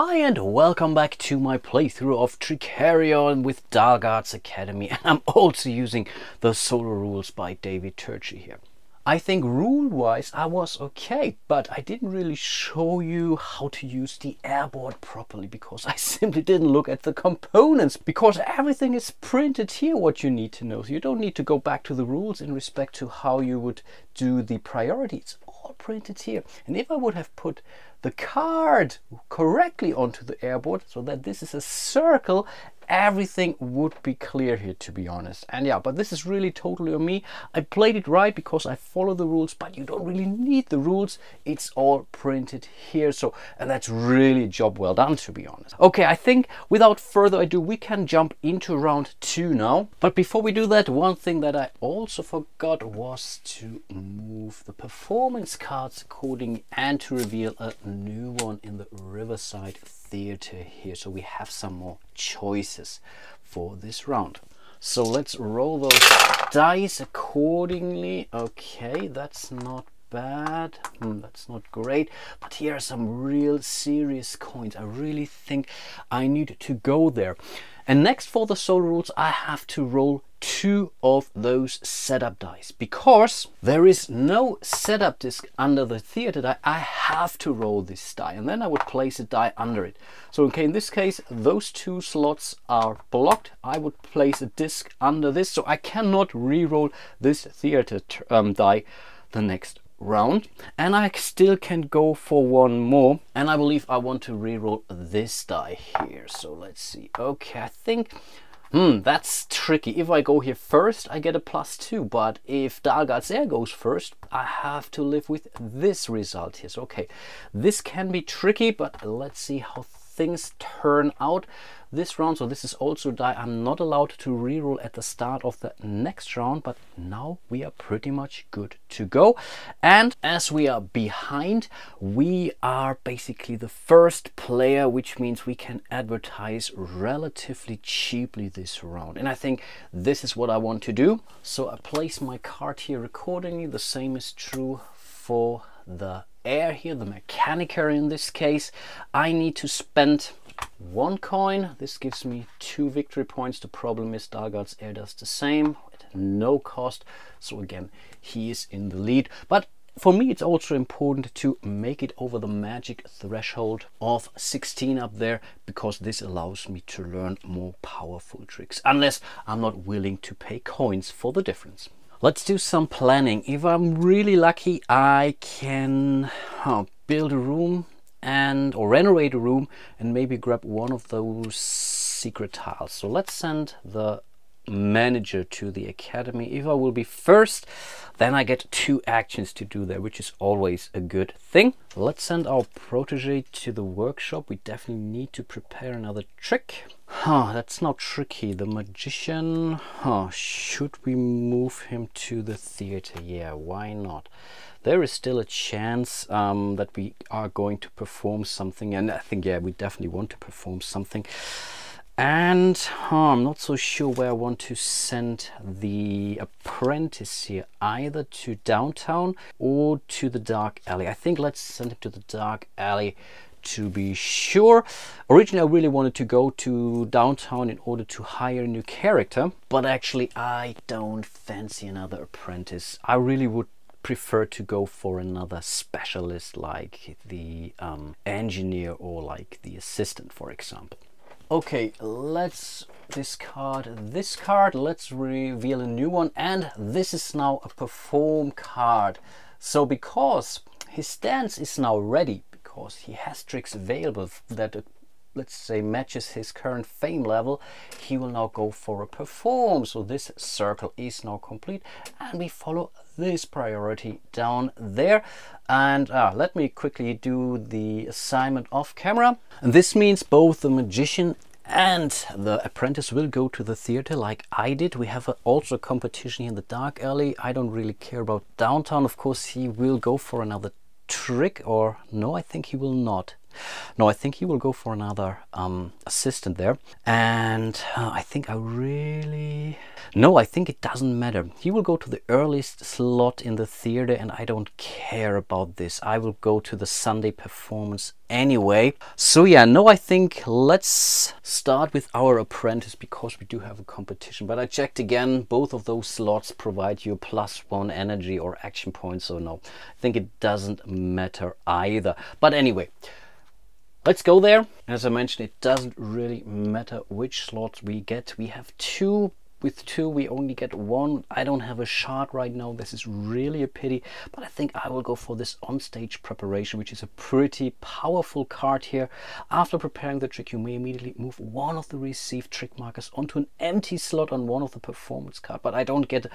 Hi and welcome back to my playthrough of Trickerion with Dahlgaard's Academy, and I'm also using the solo rules by David Turchi here. I think rule-wise I was okay, but I didn't really show you how to use the airboard properly because I simply didn't look at the components, because everything is printed here what you need to know. So you don't need to go back to the rules in respect to how you would do the priorities. All printed here. And if I would have put the card correctly onto the airboard so that this is a circle, everything would be clear here, to be honest. And yeah, but this is really totally on me. I played it right because I follow the rules, but you don't really need the rules. It's all printed here. So, and that's really a job well done, to be honest. Okay, I think without further ado, we can jump into round 2 now. But before we do that, one thing that I also forgot was to move the performance cards accordingly and to reveal a new one in the Riverside Theater here, so we have some more choices for this round. So let's roll those dice accordingly. Okay, that's not bad. That's not great, but here are some real serious coins. I really think I need to go there. And next, for the solo rules, I have to roll 2 of those setup dice because there is no setup disc under the theater die. I have to roll this die and then I would place a die under it. So okay, in this case those 2 slots are blocked. I would place a disc under this, so I cannot re-roll this theater die the next round, and I still can go for one more, and I believe I want to re-roll this die here. So let's see. Okay, I think that's tricky. If I go here first, I get a +2, but if Dahlgaard's Heir goes first, I have to live with this result here. So okay, this can be tricky, but let's see how things turn out this round. So this is also a die I'm not allowed to reroll at the start of the next round, but now we are pretty much good to go. And as we are behind, we are basically the first player, which means we can advertise relatively cheaply this round, and I think this is what I want to do. So I place my card here accordingly. The same is true for the Heir here, the mechanicer in this case. I need to spend 1 coin. This gives me 2 victory points. The problem is Dahlgaard's Heir does the same at no cost. So again, he is in the lead. But for me, it's also important to make it over the magic threshold of 16 up there, because this allows me to learn more powerful tricks, unless I'm not willing to pay coins for the difference. Let's do some planning. If I'm really lucky, I can build a room or renovate a room and maybe grab one of those secret tiles. So let's send the manager to the academy. If I will be first, then I get 2 actions to do there, which is always a good thing. Let's send our protege to the workshop. We definitely need to prepare another trick. That's not tricky. The magician, should we move him to the theater? Yeah, why not? There is still a chance that we are going to perform something, and I think, yeah, we definitely want to perform something. And I'm not so sure where I want to send the apprentice here, either to downtown or to the dark alley. I think let's send him to the dark alley to be sure. Originally I really wanted to go to downtown in order to hire a new character, but actually I don't fancy another apprentice. I really would prefer to go for another specialist, like the engineer or like the assistant, for example. Okay, let's discard this card. Let's reveal a new one, and this is now a perform card. So because his stance is now ready, because he has tricks available that let's say matches his current fame level, he will now go for a perform. So this circle is now complete, and we follow this priority down there. And let me quickly do the assignment off camera. And this means both the magician and the apprentice will go to the theater like I did. We have also a competition here in the dark alley. I don't really care about downtown. Of course, he will go for another trick, or no, I think he will not. No, I think he will go for another assistant there. And I think no, I think it doesn't matter. He will go to the earliest slot in the theater, and I don't care about this. I will go to the Sunday performance anyway. So yeah, no, I think let's start with our apprentice, because we do have a competition. But I checked again, both of those slots provide you +1 energy or action points, so no, I think it doesn't matter either. But anyway, let's go there. As I mentioned, it doesn't really matter which slots we get. We have 2. With 2 we only get 1. I don't have a shard right now. This is really a pity, but I think I will go for this on-stage preparation, which is a pretty powerful card here. After preparing the trick, you may immediately move one of the received trick markers onto an empty slot on one of the performance cards. But I don't get,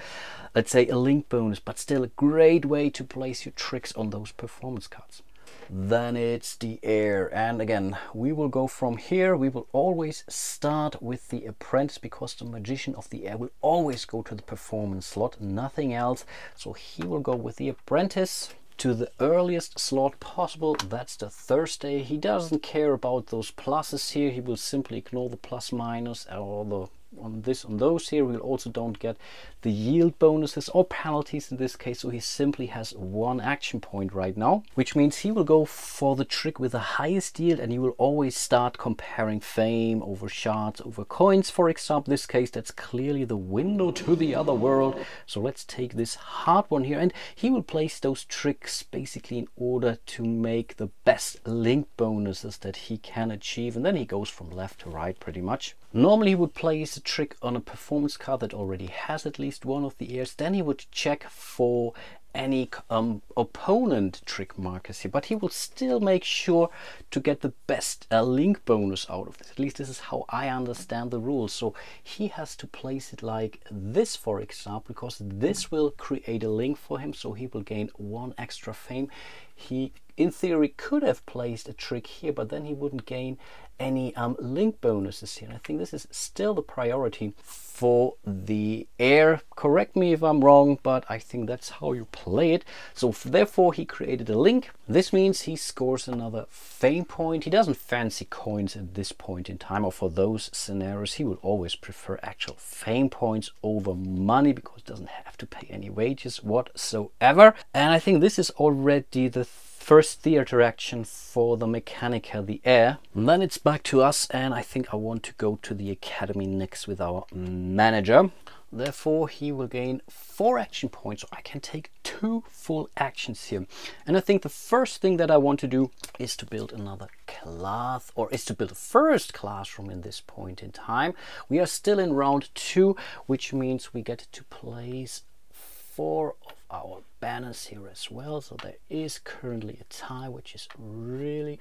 let's say, a link bonus, but still a great way to place your tricks on those performance cards. Then it's the Heir, and again we will go from here. We will always start with the apprentice, because the magician of the Heir will always go to the performance slot, nothing else. So he will go with the apprentice to the earliest slot possible. That's the Thursday. He doesn't care about those pluses here. He will simply ignore the plus minus or the on those here. We also don't get the yield bonuses or penalties in this case, so he simply has 1 action point right now, which means he will go for the trick with the highest yield, and he will always start comparing fame over shards over coins. For example, this case, that's clearly the window to the other world. So let's take this hard one here, and he will place those tricks basically in order to make the best link bonuses that he can achieve, and then he goes from left to right pretty much. Normally he would place a trick on a performance card that already has at least one of the heirs. Then he would check for any opponent trick markers here, but he will still make sure to get the best link bonus out of this. At least this is how I understand the rules. So he has to place it like this, for example, because this will create a link for him, so he will gain 1 extra fame. He in theory could have placed a trick here, but then he wouldn't gain any link bonuses here. And I think this is still the priority for the Heir. Correct me if I'm wrong, but I think that's how you play it. So therefore he created a link. This means he scores another fame point. He doesn't fancy coins at this point in time, or for those scenarios he will always prefer actual fame points over money, because he doesn't have to pay any wages whatsoever. And I think this is already the first theater action for the Mechanica, the Heir. And then it's back to us, and I think I want to go to the academy next with our manager. Therefore he will gain 4 action points, so I can take 2 full actions here. And I think the first thing that I want to do is to build another class, or is to build a first classroom in this point in time. We are still in round 2, which means we get to place 4 of our banners here as well. So there is currently a tie, which is really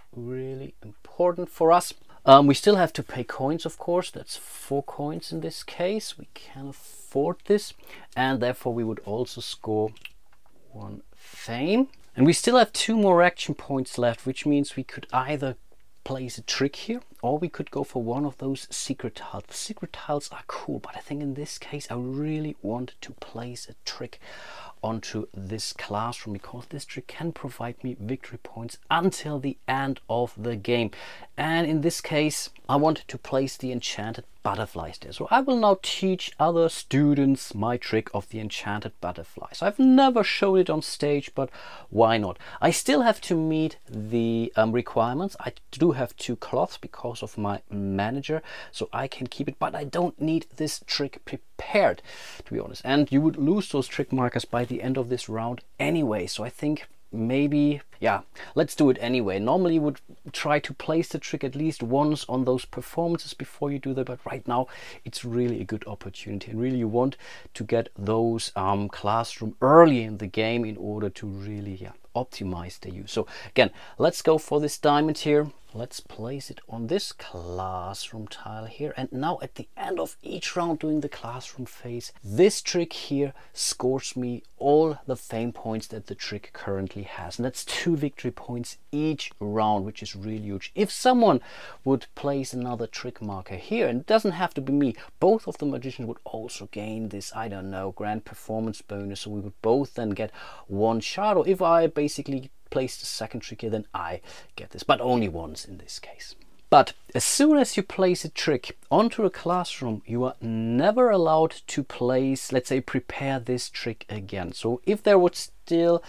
important for us. We still have to pay coins, of course. That's 4 coins in this case. We can afford this, and therefore we would also score 1 fame. And we still have 2 more action points left, which means we could either place a trick here, or we could go for one of those secret tiles. The secret tiles are cool, but I think in this case I really want to place a trick onto this classroom, because this trick can provide me victory points until the end of the game. And in this case I wanted to place the enchanted butterflies there. So I will now teach other students my trick of the enchanted butterflies. I've never showed it on stage, but why not? I still have to meet the requirements. I do have 2 cloths because of my manager, so I can keep it, but I don't need this trick prepared, to be honest. And you would lose those trick markers by the end of this round anyway, so I think maybe, yeah, let's do it anyway. Normally you would try to place the trick at least once on those performances before you do that, but right now it's really a good opportunity, and really you want to get those classroom early in the game in order to really optimize the use. So again, let's go for this diamond here. Let's place it on this classroom tile here, and now at the end of each round during the classroom phase, this trick here scores me all the fame points that the trick currently has, and that's 2 2 victory points each round, which is really huge. If someone would place another trick marker here, and it doesn't have to be me, both of the magicians would also gain this, I don't know, grand performance bonus, so we would both then get 1 shard. Or if I basically place the second trick here, then I get this, but only once in this case. But as soon as you place a trick onto a classroom, you are never allowed to place, let's say, prepare this trick again. So if there would still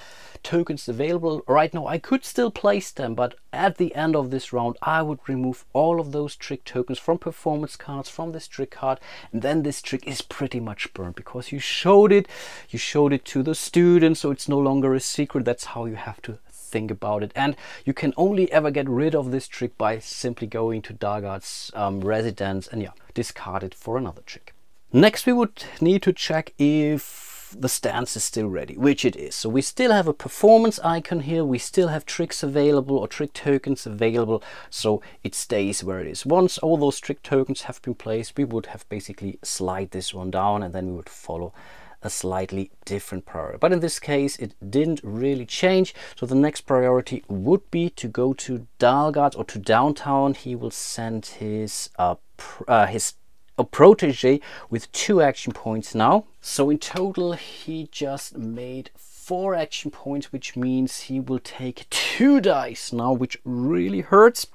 tokens available right now, I could still place them, but at the end of this round, I would remove all of those trick tokens from performance cards, from this trick card, and then this trick is pretty much burned because you showed it to the students, so it's no longer a secret. That's how you have to think about it, and you can only ever get rid of this trick by simply going to Dahlgaard's residence and discard it for another trick. Next, we would need to check if the stance is still ready, which it is. So we still have a performance icon here, we still have tricks available or trick tokens available, so it stays where it is. Once all those trick tokens have been placed, we would have basically slide this one down, and then we would follow a slightly different priority. But in this case, it didn't really change. So the next priority would be to go to Dahlgaard or to downtown. He will send his protege with 2 action points now. So in total, he just made 4 action points, which means he will take 2 dice now, which really hurts.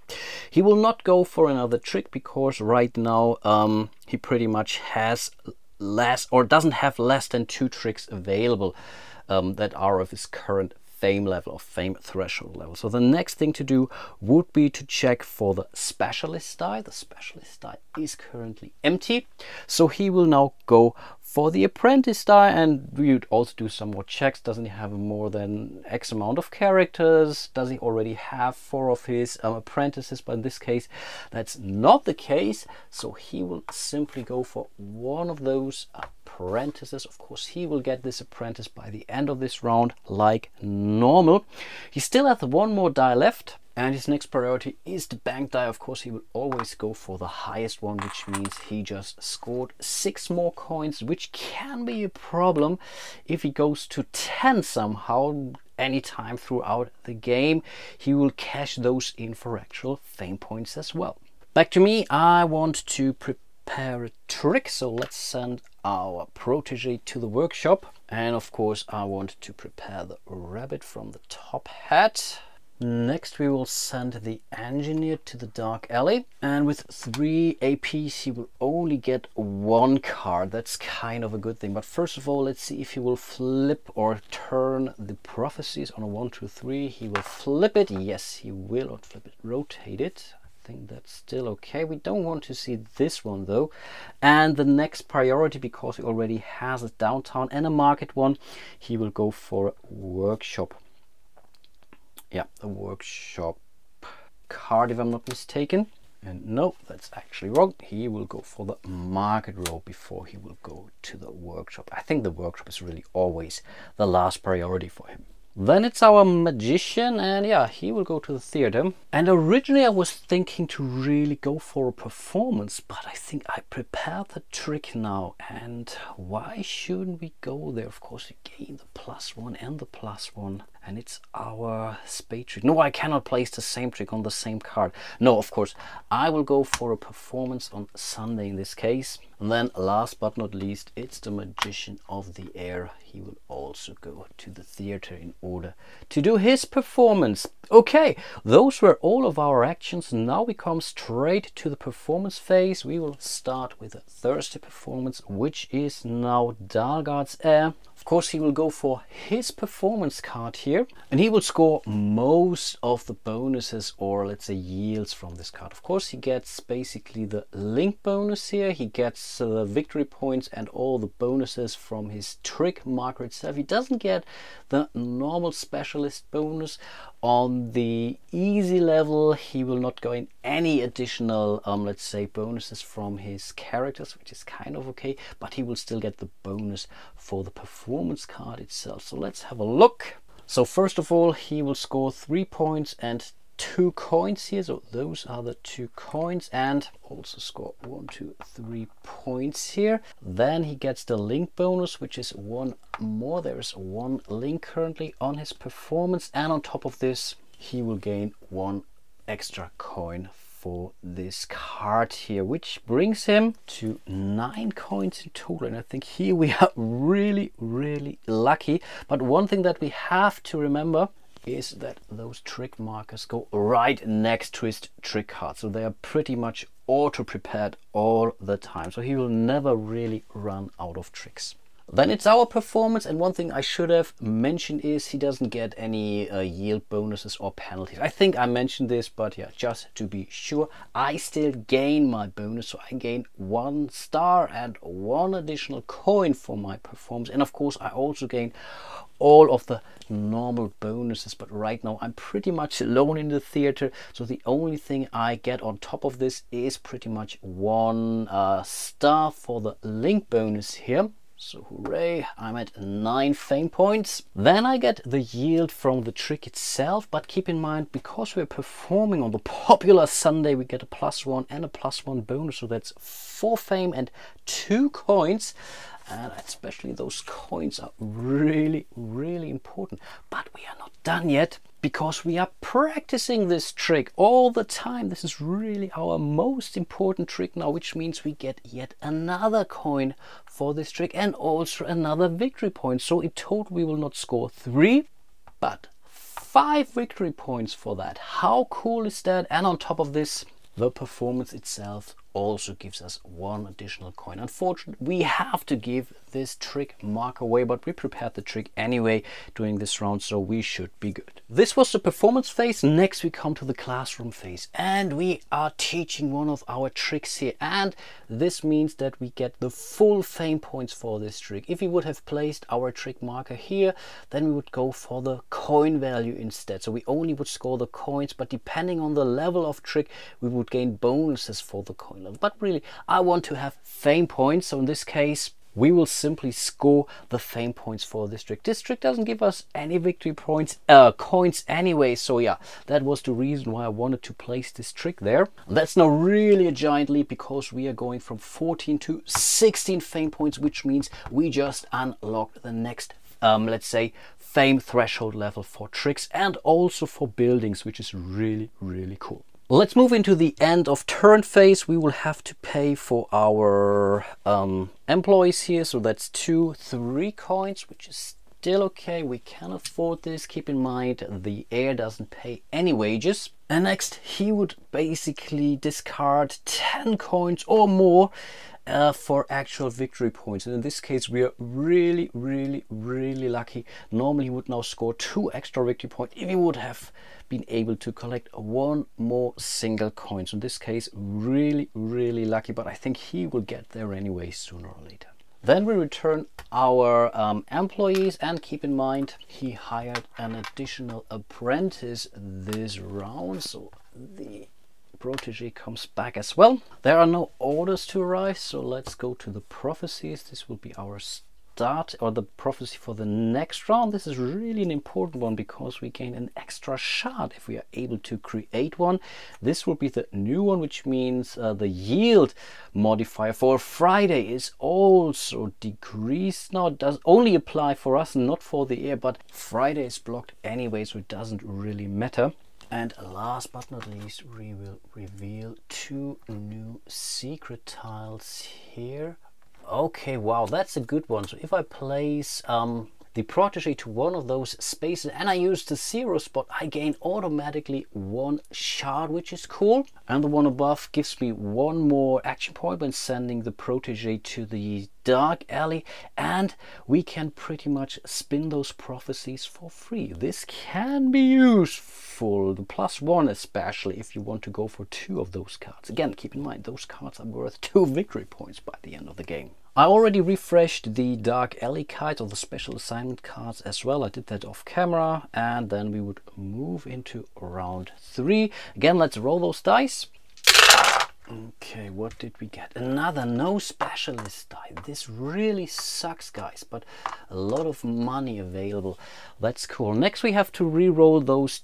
He will not go for another trick because right now he pretty much has less, or doesn't have less than 2 tricks available that are of his current fame level or fame threshold level. So the next thing to do would be to check for the specialist die. The specialist die is currently empty, so he will now go for the apprentice die, and we would also do some more checks. Doesn't he have more than X amount of characters? Does he already have 4 of his apprentices? But in this case, that's not the case, so he will simply go for one of those apprentices. Of course, he will get this apprentice by the end of this round like normal. He still has 1 more die left, and his next priority is the bank die. Of course, he will always go for the highest one, which means he just scored 6 more coins, which can be a problem if he goes to 10 somehow. Anytime throughout the game, he will cash those in for actual fame points as well. Back to me, I want to prepare a trick, so let's send our protege to the workshop. And of course, I want to prepare the rabbit from the top hat. Next, we will send the engineer to the dark alley, and with 3 APs he will only get 1 card. That's kind of a good thing. But first of all, let's see if he will flip or turn the prophecies on a 1, 2, 3. He will flip it. Yes, he will. Or flip it, rotate it. I think that's still okay. We don't want to see this one though. And the next priority, because he already has a downtown and a market one, he will go for workshop. Yeah, the workshop card, if I'm not mistaken. And no, that's actually wrong. He will go for the market row before he will go to the workshop. I think the workshop is really always the last priority for him. Then it's our magician, and yeah, he will go to the theater. And originally I was thinking to really go for a performance, but I think I prepared the trick now. And why shouldn't we go there? Of course, we gain the +1 and the +1. And it's our spade trick. No, I cannot place the same trick on the same card. No, of course, I will go for a performance on Sunday in this case. And then last but not least, it's the magician of the Heir. He will also go to the theater in order to do his performance. Okay, those were all of our actions. Now we come straight to the performance phase. We will start with a Thursday performance, which is now Dahlgaard's Heir. Of course, he will go for his performance card here, and he will score most of the bonuses, or let's say yields, from this card. Of course, he gets basically the link bonus here. He gets the victory points and all the bonuses from his trick marker itself. He doesn't get the normal specialist bonus. On the easy level, he will not gain any additional, let's say, bonuses from his characters, which is kind of okay, but he will still get the bonus for the performance card itself. So let's have a look. So first of all, he will score 3 points and 2 coins here, so those are the 2 coins, and also score 1, 2, 3 points here. Then he gets the link bonus, which is 1 more. There is 1 link currently on his performance, and on top of this he will gain 1 extra coin for this card here, which brings him to 9 coins in total. And I think here we are really lucky. But one thing that we have to remember is that those trick markers go right next to his trick card, so they are pretty much auto prepared all the time, so he will never really run out of tricks. Then it's our performance, and one thing I should have mentioned is he doesn't get any yield bonuses or penalties. I think I mentioned this, but yeah, just to be sure, I still gain my bonus, so I gain 1 star and 1 additional coin for my performance. And of course I also gain all of the normal bonuses, but right now I'm pretty much alone in the theater, so the only thing I get on top of this is pretty much 1 star for the link bonus here. So hooray, I'm at 9 fame points. Then I get the yield from the trick itself, but keep in mind, because we're performing on the popular Sunday, we get a +1 and a +1 bonus, so that's 4 fame and 2 coins. And especially those coins are really important. But we are not done yet, because we are practicing this trick all the time. This is really our most important trick now, which means we get yet another coin for this trick and also another victory point. So in total we will not score 3, but 5 victory points for that. How cool is that? And on top of this, the performance itself also gives us 1 additional coin. Unfortunately, we have to give this trick mark away, but we prepared the trick anyway during this round, so we should be good. This was the performance phase. Next we come to the classroom phase, and we are teaching one of our tricks here, and this means that we get the full fame points for this trick. If we would have placed our trick marker here, then we would go for the coin value instead, so we only would score the coins, but depending on the level of trick we would gain bonuses for the coin level. But really, I want to have fame points, so in this case we will simply score the fame points for this trick. This trick doesn't give us any victory points, coins anyway, so yeah, that was the reason why I wanted to place this trick there. And that's now really a giant leap, because we are going from 14 to 16 fame points, which means we just unlocked the next let's say fame threshold level for tricks and also for buildings, which is really cool. Let's move into the end of turn phase. We will have to pay for our employees here, so that's 2, 3 coins, which is still okay. We can afford this. Keep in mind, the Heir doesn't pay any wages. And next he would basically discard 10 coins or more for actual victory points, and in this case we are really lucky. Normally he would now score 2 extra victory points if he would have been able to collect 1 more single coin. So in this case really lucky, but I think he will get there anyway sooner or later. Then we return our employees, and keep in mind he hired an additional apprentice this round, so the protege comes back as well. There are no orders to arrive, so let's go to the prophecies. This will be our start, or the prophecy for the next round. This is really an important one because we gain an extra shard if we are able to create one. This will be the new one, which means the yield modifier for Friday is also decreased. Now it does only apply for us, not for the Heir, but Friday is blocked anyway, so it doesn't really matter. And last but not least, we will reveal 2 new secret tiles here. Okay, wow, that's a good one. So if I place the protege to one of those spaces and I use the 0 spot, I gain automatically 1 shard, which is cool. And the one above gives me 1 more action point when sending the protege to the dark alley, and we can pretty much spin those prophecies for free. This can be useful, the +1 especially if you want to go for 2 of those cards. Again, keep in mind those cards are worth 2 victory points by the end of the game. I already refreshed the dark alley cards, or the special assignment cards as well. I did that off camera, and then we would move into round 3. Again, let's roll those dice. Okay, what did we get? Another no specialist die. This really sucks, guys, but a lot of money available. That's cool. Next we have to re-roll those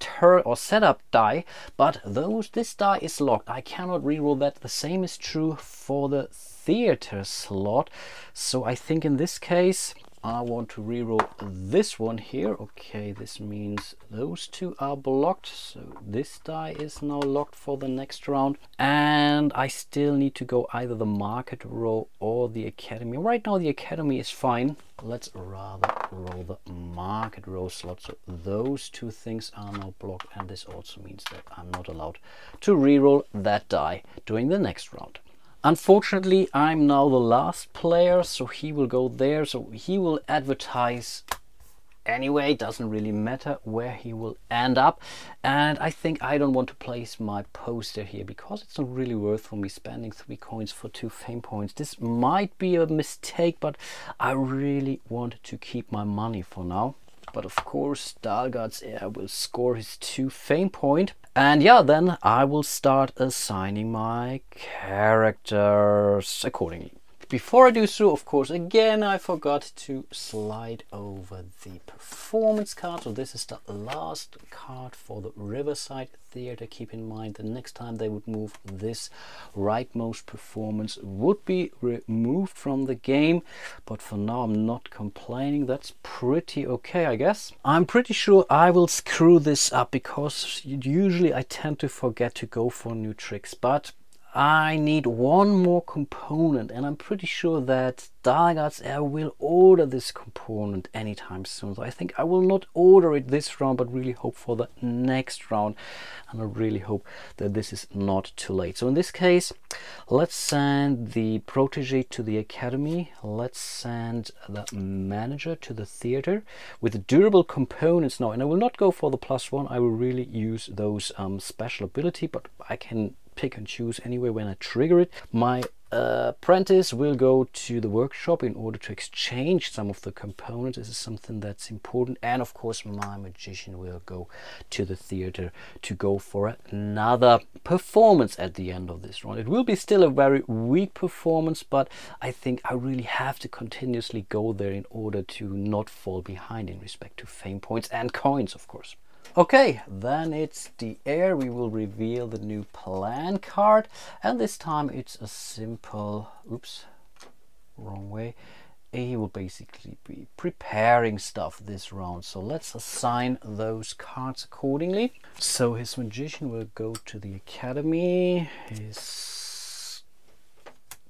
setup die, but this die is locked. I cannot re-roll that. The same is true for the theater slot. So I think in this case I want to re-roll this one here. Okay, this means those two are blocked, so this die is now locked for the next round, and I still need to go either the market row or the academy. Right now the academy is fine. Let's rather roll the market row slot. So those two things are now blocked, and this also means that I'm not allowed to re-roll that die during the next round. Unfortunately, I'm now the last player, so he will go there. So he will advertise anyway. Doesn't really matter where he will end up. And I think I don't want to place my poster here because it's not really worth for me spending 3 coins for 2 fame points. This might be a mistake, but I really want to keep my money for now. But of course, Dahlgaard's Heir will score his 2 fame point. And yeah, then I will start assigning my characters accordingly. Before I do so, of course, again, I forgot to slide over the performance card. So this is the last card for the Riverside Theater. Keep in mind the next time they would move, this rightmost performance would be removed from the game. But for now, I'm not complaining. That's pretty okay, I guess. I'm pretty sure I will screw this up because usually I tend to forget to go for new tricks. But I need one more component, and I'm pretty sure that Dahlgaard's Heir will order this component anytime soon. So I think I will not order it this round, but really hope for the next round. And I really hope that this is not too late. So in this case, let's send the protege to the academy. Let's send the manager to the theater with the durable components now. And I will not go for the +1. I will really use those special ability, but I can pick and choose anyway when I trigger it. My apprentice will go to the workshop in order to exchange some of the components. This is something that's important. And of course, my magician will go to the theater to go for another performance at the end of this round. It will be still a very weak performance, but I think I really have to continuously go there in order to not fall behind in respect to fame points and coins, of course. Okay, then it's the Heir. We will reveal the new plan card, and this time it's a simple, oops, wrong way. He will basically be preparing stuff this round. So let's assign those cards accordingly. So his magician will go to the academy. His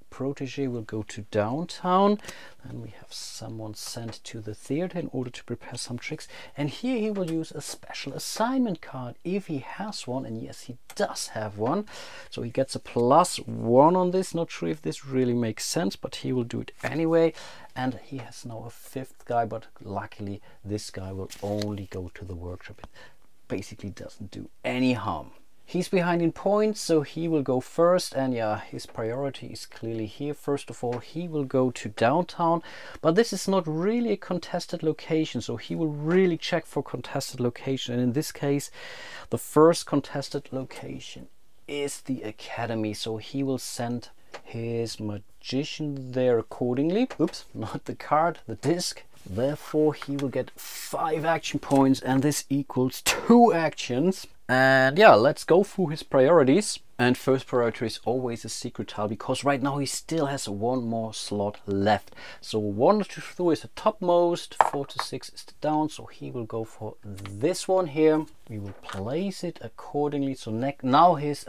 protege will go to downtown, and we have someone sent to the theater in order to prepare some tricks. And here he will use a special assignment card if he has one, and yes, he does have one. So he gets a +1 on this. Not sure if this really makes sense, but he will do it anyway. And he has now a 5th guy, but luckily this guy will only go to the workshop. It basically doesn't do any harm. He's behind in points, so he will go first, and yeah, his priority is clearly here. First of all, he will go to downtown, but this is not really a contested location, so he will really check for contested location. And in this case, the first contested location is the academy, so he will send his magician there accordingly. Oops, not the card, the disc. Therefore, he will get 5 action points, and this equals 2 actions. And yeah, let's go through his priorities. And first priority is always a secret tile, because right now he still has 1 more slot left. So 1 to 2 is the topmost, 4 to 6 is the down. So he will go for this one here. We will place it accordingly. So now his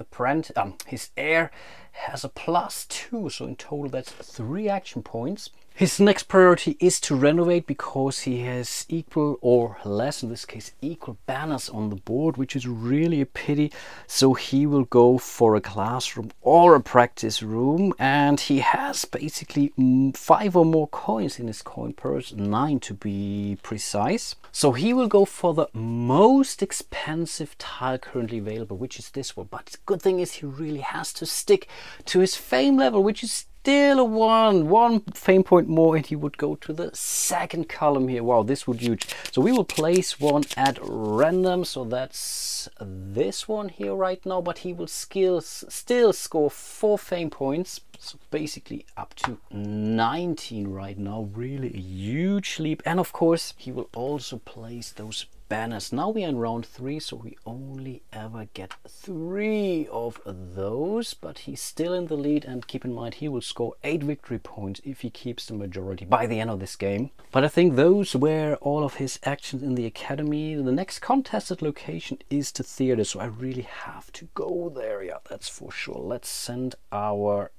heir has a +2. So in total, that's 3 action points. His next priority is to renovate, because he has equal or less, in this case equal banners on the board, which is really a pity. So he will go for a classroom or a practice room, and he has basically 5 or more coins in his coin purse, 9 to be precise. So he will go for the most expensive tile currently available, which is this one. But the good thing is he really has to stick to his fame level, which is still a one fame point more, and he would go to the second column here. Wow, this would huge. So we will place one at random, so that's this one here right now, but he will still score 4 fame points, so basically up to 19 right now. Really a huge leap. And of course he will also place those banners. Now we are in round 3, so we only ever get 3 of those, but he's still in the lead, and keep in mind he will score 8 victory points if he keeps the majority by the end of this game. But I think those were all of his actions in the academy. The next contested location is the theater, so I really have to go there. Yeah, that's for sure. Let's send our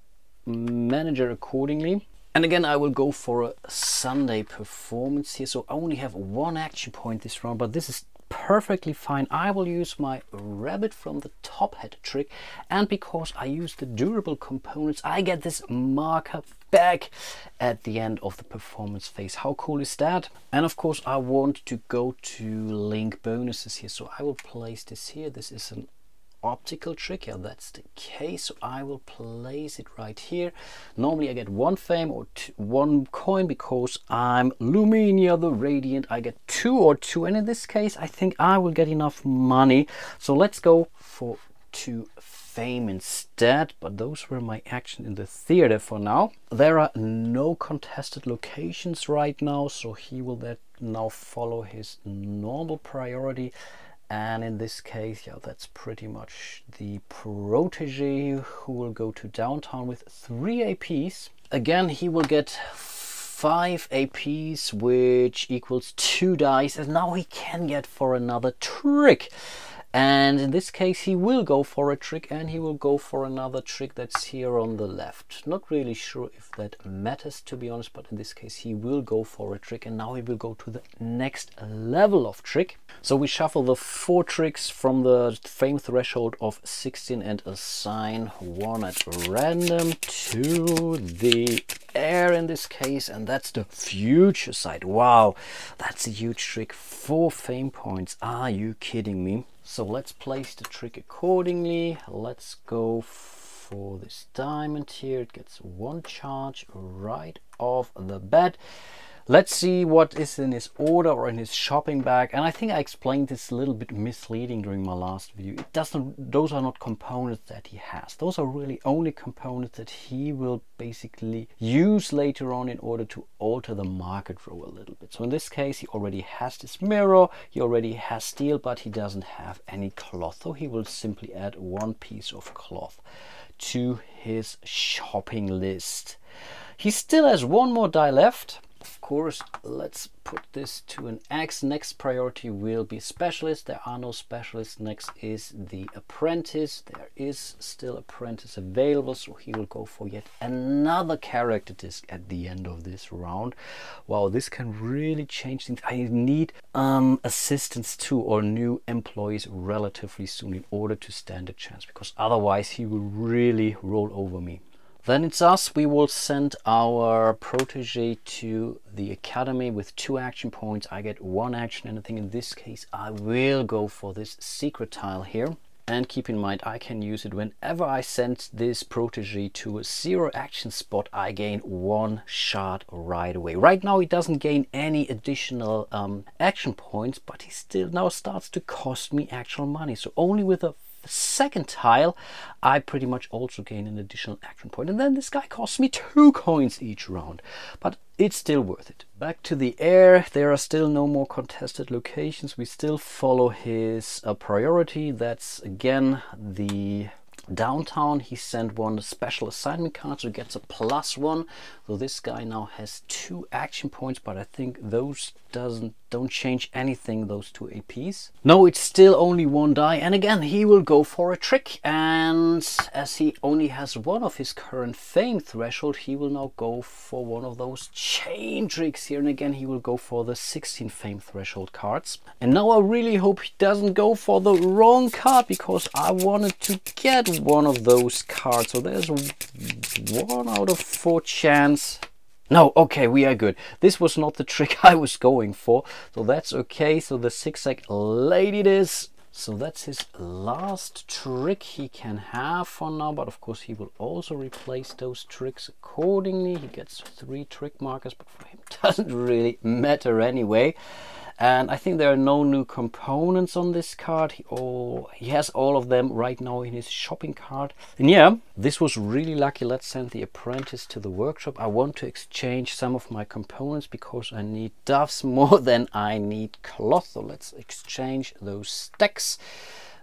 manager accordingly. And again, I will go for a Sunday performance here, so I only have 1 action point this round, but this is perfectly fine. I will use my rabbit from the top hat trick, and because I use the durable components, I get this marker back at the end of the performance phase. How cool is that? And of course I want to go to link bonuses here, so I will place this here. This is an optical trick. Yeah, that's the case, so I will place it right here. Normally I get 1 fame or 1 coin because I'm Lumina the Radiant. I get 2 or 2, and in this case I think I will get enough money, so let's go for 2 fame instead. But those were my actions in the theater for now. There are no contested locations right now, so he will now follow his normal priority. And in this case, yeah, that's pretty much the protege who will go to downtown with 3 APs. Again, he will get 5 APs, which equals 2 dice, and now he can get for another trick. And in this case he will go for a trick, and he will go for another trick that's here on the left. Not really sure if that matters, to be honest, but in this case he will go for a trick, and now he will go to the next level of trick. So we shuffle the 4 tricks from the fame threshold of 16 and assign 1 at random to the Heir in this case, and that's the future side. Wow, that's a huge trick. 4 fame points. Are you kidding me? So let's place the trick accordingly. Let's go for this diamond here. It gets 1 charge right off the bat. Let's see what is in his order or in his shopping bag. And I think I explained this a little bit misleading during my last video. Those are not components that he has. Those are really only components that he will basically use later on in order to alter the market row a little bit. So in this case, he already has this mirror, he already has steel, but he doesn't have any cloth. So he will simply add 1 piece of cloth to his shopping list. He still has 1 more die left. Of course, let's put this to an X. Next priority will be specialist. There are no specialists. Next is the apprentice. There is still apprentice available, so he will go for yet another character disc at the end of this round. Wow, this can really change things. I need assistants too, or new employees relatively soon in order to stand a chance, because otherwise he will really roll over me. Then it's us. We will send our protege to the academy with 2 action points. I get 1 action, and I think in this case I will go for this secret tile here. And keep in mind, I can use it whenever I send this protege to a 0 action spot. I gain 1 shard right away. Right now he doesn't gain any additional action points, but he still now starts to cost me actual money. So only with a second tile I pretty much also gain an additional action point, and then this guy costs me 2 coins each round, but it's still worth it. Back to the Heir. There are still no more contested locations. We still follow his priority. That's again the downtown. He sent 1 special assignment card, so he gets a +1. So this guy now has 2 action points, but I think those don't change anything, those 2 APs. No, it's still only 1 die, and again he will go for a trick, and as he only has 1 of his current fame threshold, he will now go for 1 of those chain tricks here, and again he will go for the 16 fame threshold cards. And now I really hope he doesn't go for the wrong card, because I wanted to get 1 of those cards. So there's 1 out of 4 chance. No, okay, we are good. This was not the trick I was going for, so that's okay. So the zigzag lady it is. So that's his last trick he can have for now, but of course he will also replace those tricks accordingly. He gets 3 trick markers, but for him it doesn't really matter anyway. And I think there are no new components on this card. He has all of them right now in his shopping cart. And yeah, this was really lucky. Let's send the apprentice to the workshop. I want to exchange some of my components because I need doves more than I need cloth. So let's exchange those stacks.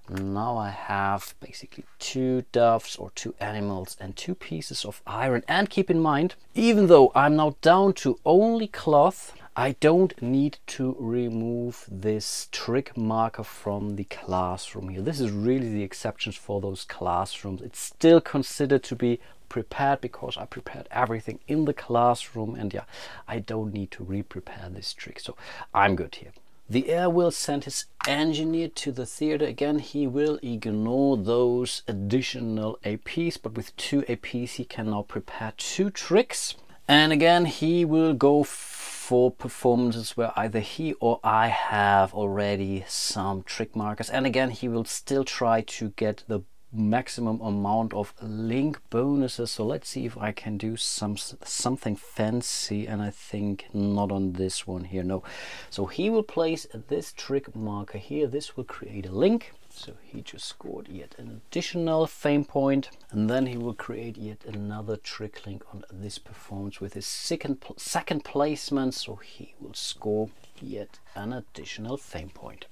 Now I have basically 2 doves or 2 animals and 2 pieces of iron. And keep in mind, even though I'm now down to only cloth, I don't need to remove this trick marker from the classroom here. This is really the exceptions for those classrooms. It's still considered to be prepared because I prepared everything in the classroom, and yeah, I don't need to re-prepare this trick, so I'm good here. The Heir will send his engineer to the theater. Again, he will ignore those additional APs, but with 2 APs he can now prepare 2 tricks. And again, he will go for performances where either he or I have already some trick markers. And again, he will still try to get the maximum amount of link bonuses. So let's see if I can do something fancy, and I think not on this one here, no. So he will place this trick marker here. This will create a link. So he just scored yet an additional fame point, and then he will create yet another trick link on this performance with his second placement. So he will score yet an additional fame point.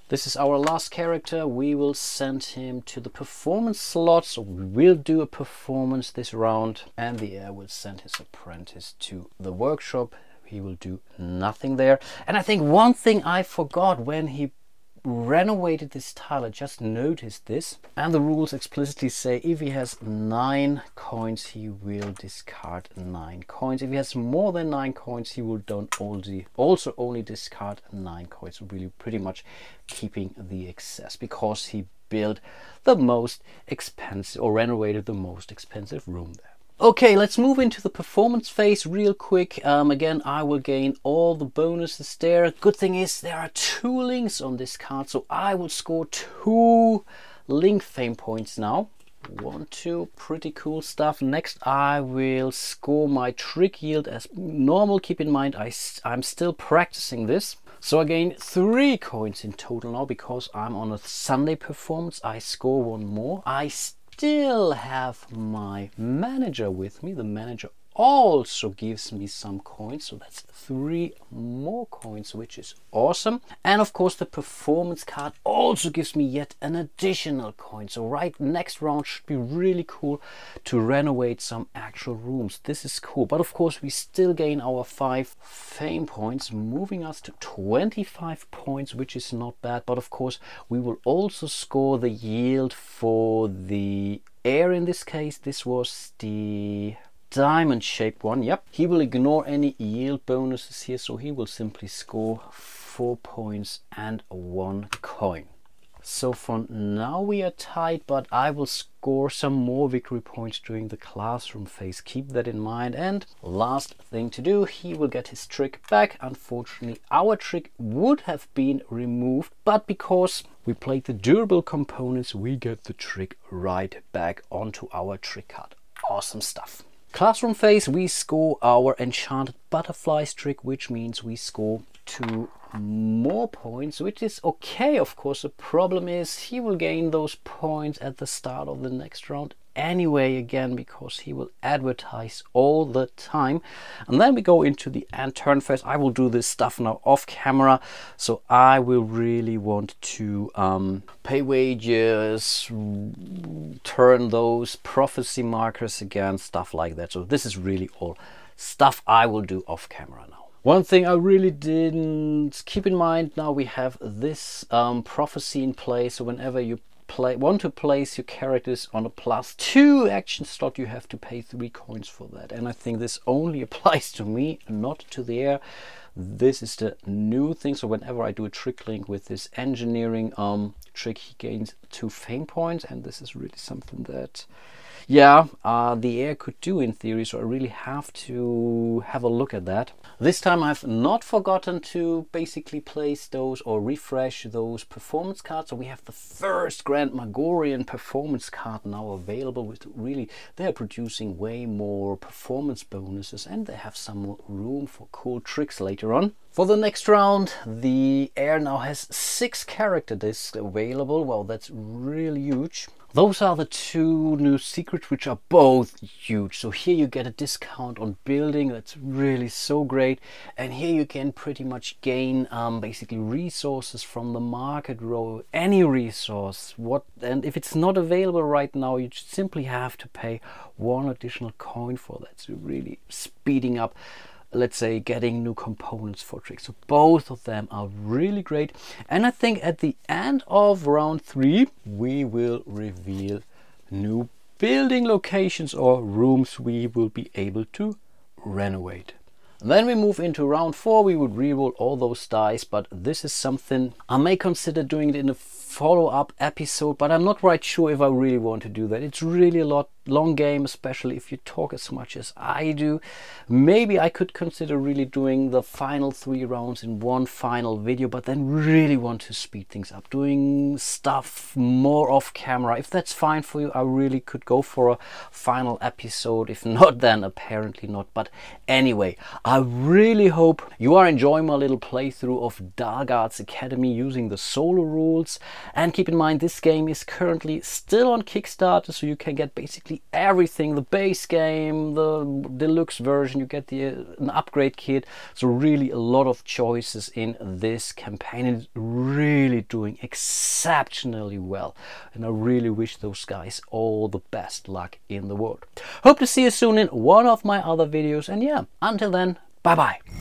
This is our last character. We will send him to the performance slot. So we will do a performance this round, and the Heir will send his apprentice to the workshop. He will do nothing there. And I think one thing I forgot when he renovated this tile, I just noticed this, and the rules explicitly say if he has 9 coins he will discard 9 coins. If he has more than 9 coins he will also only discard 9 coins, really pretty much keeping the excess because he built the most expensive or renovated the most expensive room there. Okay, let's move into the performance phase real quick. Again, I will gain all the bonuses there. Good thing is there are 2 links on this card, so I will score 2 link fame points now. 1, 2, pretty cool stuff. Next, I will score my trick yield as normal. Keep in mind, I'm still practicing this. So I gain 3 coins in total now because I'm on a Sunday performance. I score 1 more. I still have my manager with me. The manager also gives me some coins, so that's 3 more coins, which is awesome. And of course the performance card also gives me yet an additional coin. So next round should be really cool to renovate some actual rooms. This is cool, but of course we still gain our 5 fame points, moving us to 25 points, which is not bad. But of course we will also score the yield for the Heir. In this case, this was the diamond shaped one. Yep, he will ignore any yield bonuses here, so he will simply score 4 points and 1 coin. So for now we are tied, but I will score some more victory points during the classroom phase. Keep that in mind. And last thing to do, he will get his trick back. Unfortunately, our trick would have been removed, but because we played the durable components, we get the trick right back onto our trick card. Awesome stuff. Classroom phase, we score our enchanted butterflies trick, which means we score 2 more points, which is okay. Of course, the problem is he will gain those points at the start of the next round anyway, again, because he will advertise all the time. And then we go into the end turn phase. I will do this stuff now off camera, so I will really want to pay wages, turn those prophecy markers again, stuff like that. So this is really all stuff I will do off camera now. One thing I really didn't keep in mind, now we have this prophecy in place, so whenever you want to place your characters on a +2 action slot, you have to pay 3 coins for that. And I think this only applies to me, not to the Heir. This is the new thing. So whenever I do a trick link with this engineering trick, he gains 2 fame points, and this is really something that, yeah, the Heir could do in theory, so I really have to have a look at that. This time I've not forgotten to basically place those or refresh those performance cards. So we have the first Grand Magorian performance card now available, with really, they're producing way more performance bonuses, and they have some more room for cool tricks later on. For the next round, the Heir now has 6 character discs available. Well, that's really huge. Those are the 2 new secrets, which are both huge. So here you get a discount on building. That's really so great. And here you can pretty much gain basically resources from the market row, any resource. And if it's not available right now, you just simply have to pay 1 additional coin for that. So really speeding up, let's say, getting new components for tricks. So both of them are really great, and I think at the end of round 3 we will reveal new building locations or rooms we will be able to renovate. And then we move into round 4. We would reroll all those dice, but this is something I may consider doing it in a follow-up episode, but I'm not right sure if I really want to do that. It's really a long game, especially if you talk as much as I do. Maybe I could consider really doing the final 3 rounds in one final video, but then really want to speed things up, doing stuff more off camera. If that's fine for you, I really could go for a final episode. If not, then apparently not. But anyway, I really hope you are enjoying my little playthrough of Dahlgaard's Academy using the solo rules. And keep in mind, this game is currently still on Kickstarter, so you can get basically everything: the base game, the deluxe version, you get an upgrade kit. So really a lot of choices in this campaign. It's really doing exceptionally well, and I really wish those guys all the best luck in the world. Hope to see you soon in one of my other videos, and yeah, until then, bye bye.